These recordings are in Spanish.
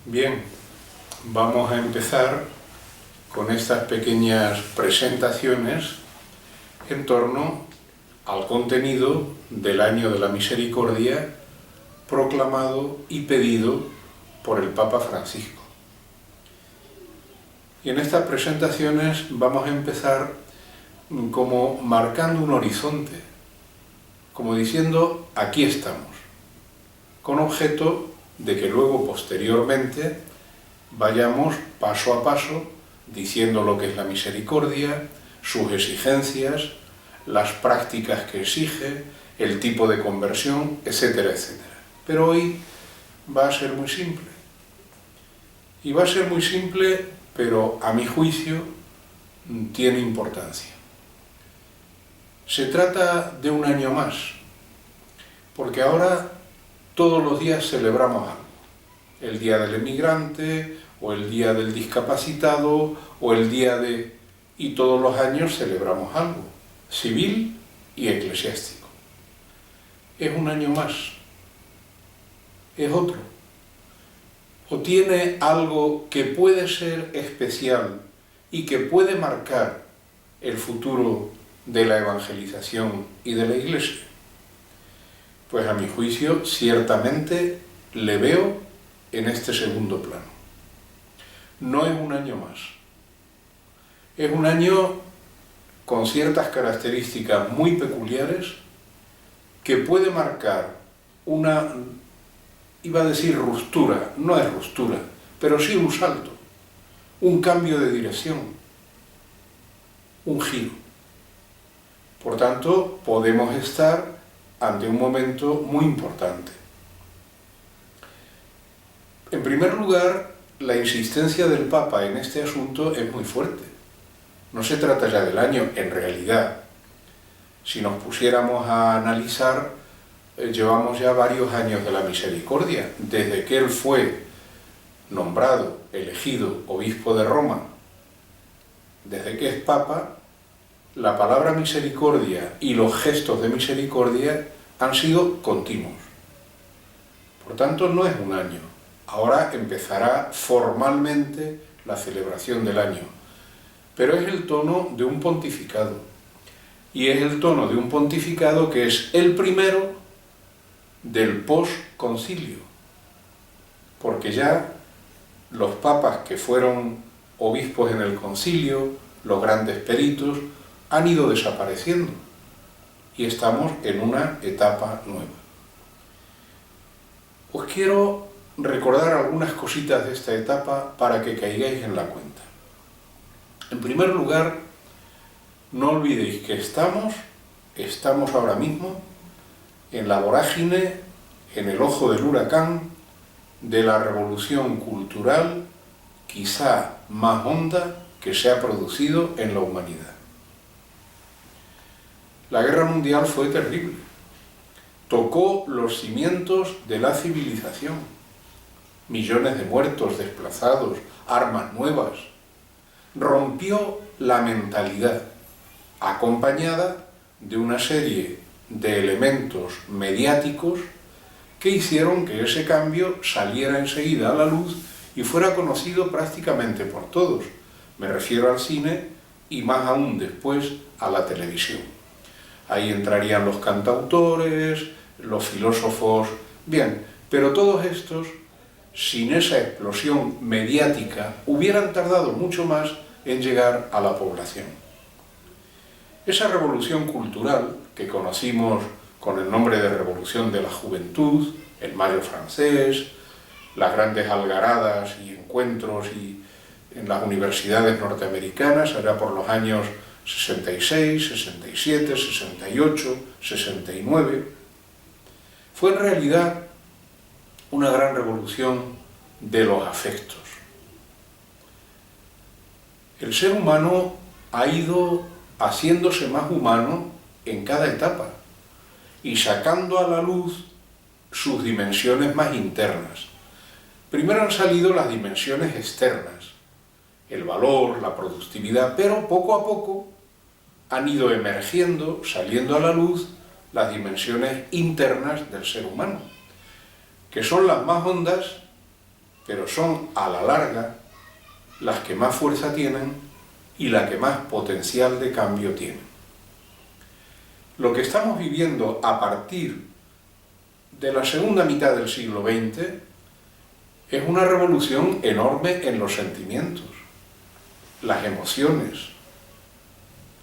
Bien, vamos a empezar con estas pequeñas presentaciones en torno al contenido del Año de la Misericordia proclamado y pedido por el Papa Francisco. Y en estas presentaciones vamos a empezar como marcando un horizonte, como diciendo, aquí estamos, con objeto de que luego posteriormente vayamos paso a paso diciendo lo que es la misericordia, sus exigencias, las prácticas que exige, el tipo de conversión, etcétera, etcétera. Pero hoy va a ser muy simple. Y va a ser muy simple, pero a mi juicio tiene importancia. Se trata de un año más, porque ahora todos los días celebramos algo. El Día del Emigrante, o el Día del Discapacitado, o el Día de... Y todos los años celebramos algo, civil y eclesiástico. Es un año más. Es otro. O tiene algo que puede ser especial y que puede marcar el futuro de la evangelización y de la Iglesia. Pues a mi juicio, ciertamente le veo en este segundo plano. No es un año más. Es un año con ciertas características muy peculiares que puede marcar una, iba a decir ruptura, no es ruptura, pero sí un salto, un cambio de dirección, un giro. Por tanto, podemos estar ante un momento muy importante. En primer lugar, la insistencia del Papa en este asunto es muy fuerte. No se trata ya del año, en realidad. Si nos pusiéramos a analizar, llevamos ya varios años de la misericordia, desde que él fue nombrado, elegido obispo de Roma, desde que es Papa, la palabra misericordia y los gestos de misericordia han sido continuos. Por tanto, no es un año. Ahora empezará formalmente la celebración del año. Pero es el tono de un pontificado. Y es el tono de un pontificado que es el primero del post-concilio. Porque ya los papas que fueron obispos en el concilio, los grandes peritos, han ido desapareciendo y estamos en una etapa nueva. Os quiero recordar algunas cositas de esta etapa para que caigáis en la cuenta. En primer lugar, no olvidéis que estamos ahora mismo en la vorágine, en el ojo del huracán de la revolución cultural quizá más honda que se ha producido en la humanidad. La guerra mundial fue terrible. Tocó los cimientos de la civilización. Millones de muertos, desplazados, armas nuevas. Rompió la mentalidad, acompañada de una serie de elementos mediáticos que hicieron que ese cambio saliera enseguida a la luz y fuera conocido prácticamente por todos. Me refiero al cine y más aún después a la televisión. Ahí entrarían los cantautores, los filósofos, bien, pero todos estos, sin esa explosión mediática, hubieran tardado mucho más en llegar a la población. Esa revolución cultural, que conocimos con el nombre de Revolución de la Juventud, el Mayo francés, las grandes algaradas y encuentros en las universidades norteamericanas, allá por los años 66, 67, 68, 69, fue en realidad una gran revolución de los afectos. El ser humano ha ido haciéndose más humano en cada etapa y sacando a la luz sus dimensiones más internas. Primero han salido las dimensiones externas, el valor, la productividad, pero poco a poco han ido emergiendo, saliendo a la luz, las dimensiones internas del ser humano, que son las más hondas pero son a la larga las que más fuerza tienen y las que más potencial de cambio tienen. Lo que estamos viviendo a partir de la segunda mitad del siglo XX es una revolución enorme en los sentimientos, las emociones.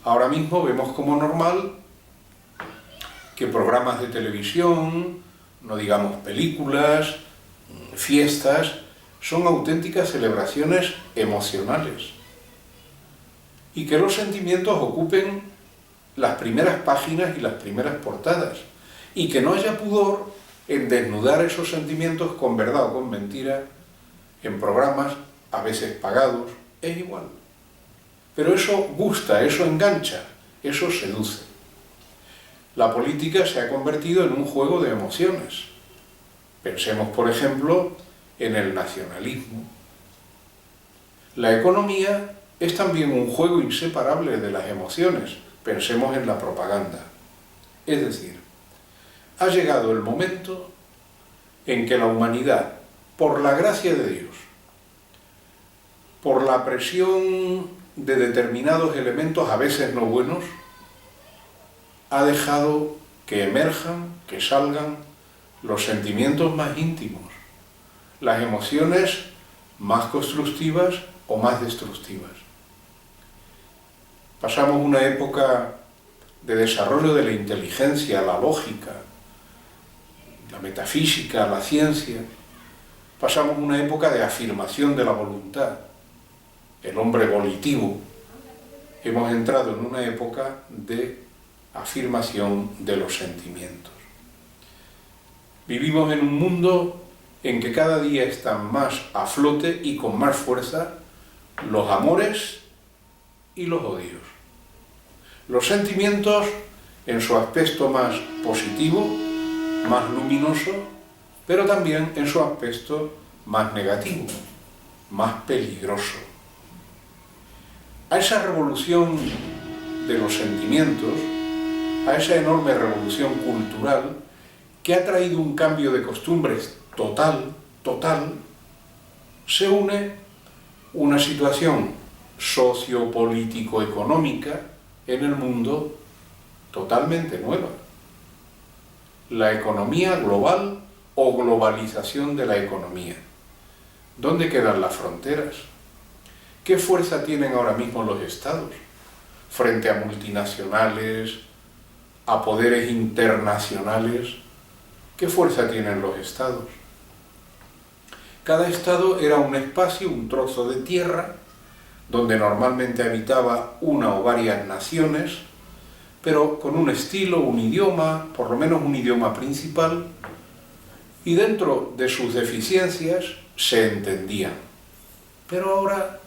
Ahora mismo vemos como normal que programas de televisión, no digamos películas, fiestas, son auténticas celebraciones emocionales. Y que los sentimientos ocupen las primeras páginas y las primeras portadas. Y que no haya pudor en desnudar esos sentimientos con verdad o con mentira en programas a veces pagados, es igual. Pero eso gusta, eso engancha, eso seduce. La política se ha convertido en un juego de emociones. Pensemos, por ejemplo, en el nacionalismo. La economía es también un juego inseparable de las emociones. Pensemos en la propaganda. Es decir, ha llegado el momento en que la humanidad, por la gracia de Dios, por la presión de determinados elementos, a veces no buenos, ha dejado que emerjan, que salgan los sentimientos más íntimos, las emociones más constructivas o más destructivas. Pasamos una época de desarrollo de la inteligencia, la lógica, la metafísica, la ciencia. Pasamos una época de afirmación de la voluntad, el hombre volitivo. Hemos entrado en una época de afirmación de los sentimientos. Vivimos en un mundo en que cada día están más a flote y con más fuerza los amores y los odios. Los sentimientos en su aspecto más positivo, más luminoso, pero también en su aspecto más negativo, más peligroso. A esa revolución de los sentimientos, a esa enorme revolución cultural que ha traído un cambio de costumbres total, se une una situación sociopolítico-económica en el mundo totalmente nueva. La economía global o globalización de la economía. ¿Dónde quedan las fronteras? ¿Qué fuerza tienen ahora mismo los estados frente a multinacionales, a poderes internacionales? ¿Qué fuerza tienen los estados? Cada estado era un espacio, un trozo de tierra, donde normalmente habitaba una o varias naciones, pero con un estilo, un idioma, por lo menos un idioma principal, y dentro de sus deficiencias se entendían. Pero ahora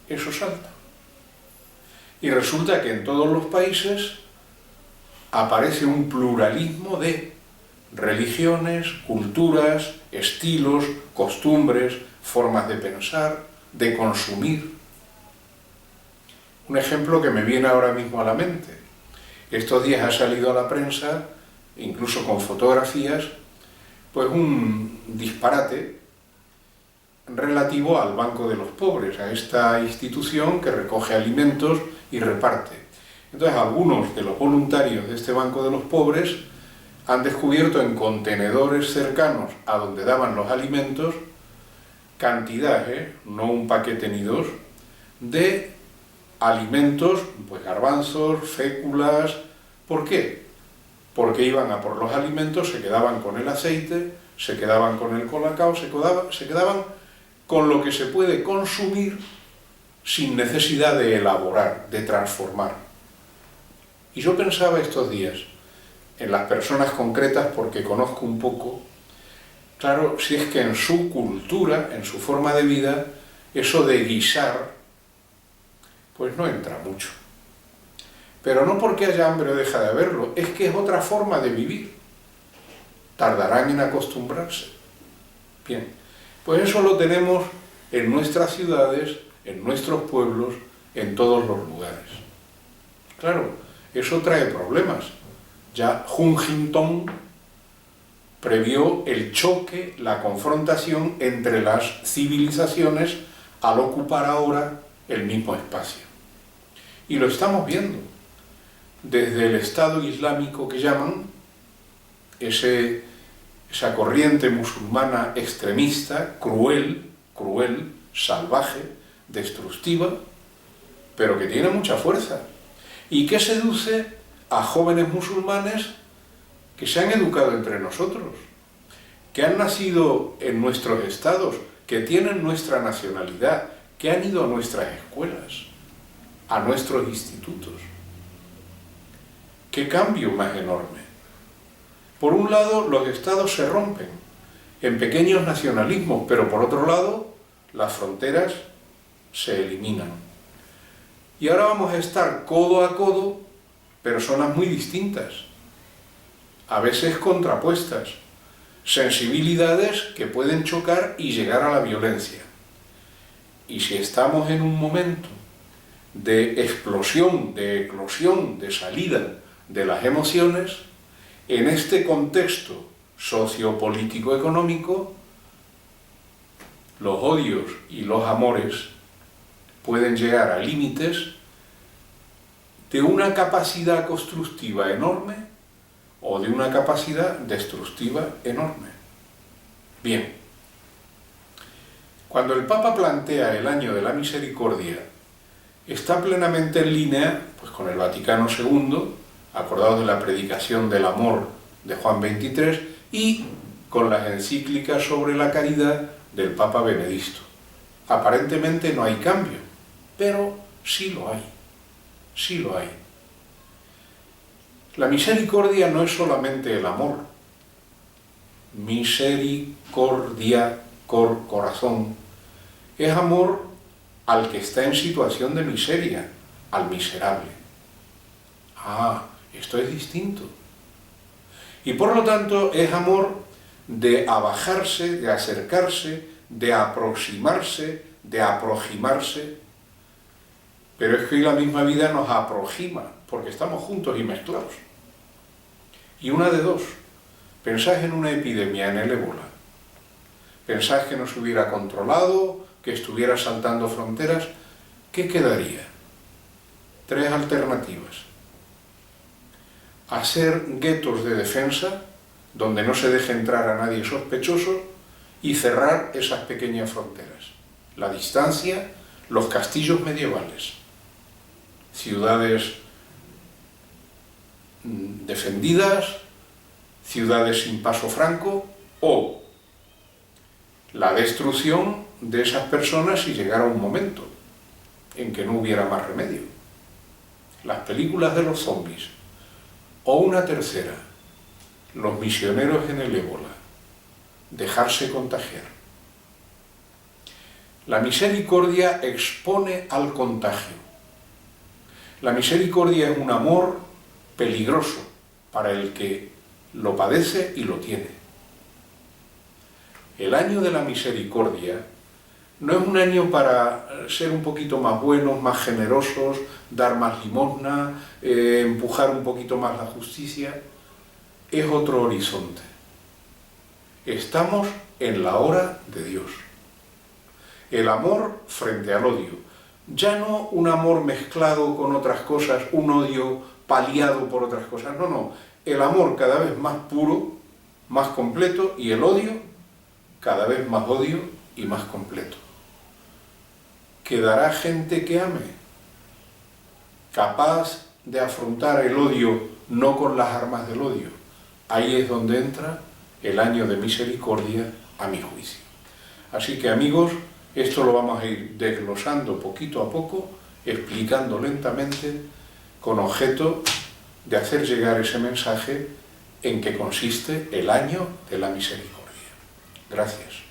eso salta. Y resulta que en todos los países aparece un pluralismo de religiones, culturas, estilos, costumbres, formas de pensar, de consumir. Un ejemplo que me viene ahora mismo a la mente. Estos días ha salido a la prensa, incluso con fotografías, pues un disparate relativo al Banco de los Pobres, a esta institución que recoge alimentos y reparte. Entonces, algunos de los voluntarios de este Banco de los Pobres han descubierto en contenedores cercanos a donde daban los alimentos cantidad, no un paquete ni dos, de alimentos, pues garbanzos, féculas. ¿Por qué? Porque iban a por los alimentos, se quedaban con el aceite, se quedaban con el colacao, se quedaban con lo que se puede consumir sin necesidad de elaborar, de transformar. Y yo pensaba estos días en las personas concretas porque conozco un poco, claro, si es que en su cultura, en su forma de vida, eso de guisar, pues no entra mucho. Pero no porque haya hambre o deja de haberlo, es que es otra forma de vivir. Tardarán en acostumbrarse. Bien, pues eso lo tenemos en nuestras ciudades, en nuestros pueblos, en todos los lugares. Claro, eso trae problemas. Ya Huntington previó el choque, la confrontación entre las civilizaciones al ocupar ahora el mismo espacio. Y lo estamos viendo, desde el Estado Islámico que llaman, esa corriente musulmana extremista, cruel, salvaje, destructiva, pero que tiene mucha fuerza y que seduce a jóvenes musulmanes que se han educado entre nosotros, que han nacido en nuestros estados, que tienen nuestra nacionalidad, que han ido a nuestras escuelas, a nuestros institutos. ¡Qué cambio más enorme! Por un lado, los estados se rompen en pequeños nacionalismos, pero por otro lado, las fronteras se eliminan. Y ahora vamos a estar codo a codo, personas muy distintas, a veces contrapuestas, sensibilidades que pueden chocar y llegar a la violencia. Y si estamos en un momento de explosión, de eclosión, de salida de las emociones, en este contexto sociopolítico-económico, los odios y los amores pueden llegar a límites de una capacidad constructiva enorme o de una capacidad destructiva enorme. Bien, cuando el Papa plantea el año de la misericordia, está plenamente en línea pues, con el Vaticano II, acordado de la predicación del amor de Juan XXIII, y con las encíclicas sobre la caridad del Papa Benedicto. Aparentemente no hay cambio, pero sí lo hay, sí lo hay. La misericordia no es solamente el amor. Misericordia, corazón, es amor al que está en situación de miseria, al miserable. Ah, esto es distinto. Y por lo tanto es amor de abajarse, de acercarse, de aproximarse, pero es que hoy la misma vida nos aproxima, porque estamos juntos y mezclados. Y una de dos, pensáis en una epidemia, en el ébola, pensáis que no se hubiera controlado, que estuviera saltando fronteras, ¿qué quedaría? Tres alternativas. Hacer guetos de defensa, donde no se deje entrar a nadie sospechoso, y cerrar esas pequeñas fronteras. La distancia, los castillos medievales, ciudades defendidas, ciudades sin paso franco, o la destrucción de esas personas si llegara un momento en que no hubiera más remedio. Las películas de los zombies. O una tercera, los misioneros en el ébola, dejarse contagiar. La misericordia expone al contagio. La misericordia es un amor peligroso para el que lo padece y lo tiene. El año de la misericordia no es un año para ser un poquito más buenos, más generosos, dar más limosna, empujar un poquito más la justicia. Es otro horizonte. Estamos en la hora de Dios. El amor frente al odio. Ya no un amor mezclado con otras cosas, un odio paliado por otras cosas. No. El amor cada vez más puro, más completo, y el odio cada vez más odio y más completo. ¿Quedará gente que ame? Capaz de afrontar el odio no con las armas del odio. Ahí es donde entra el año de misericordia, a mi juicio. Así que, amigos, esto lo vamos a ir desglosando poquito a poco, explicando lentamente, con objeto de hacer llegar ese mensaje en que consiste el año de la misericordia. Gracias.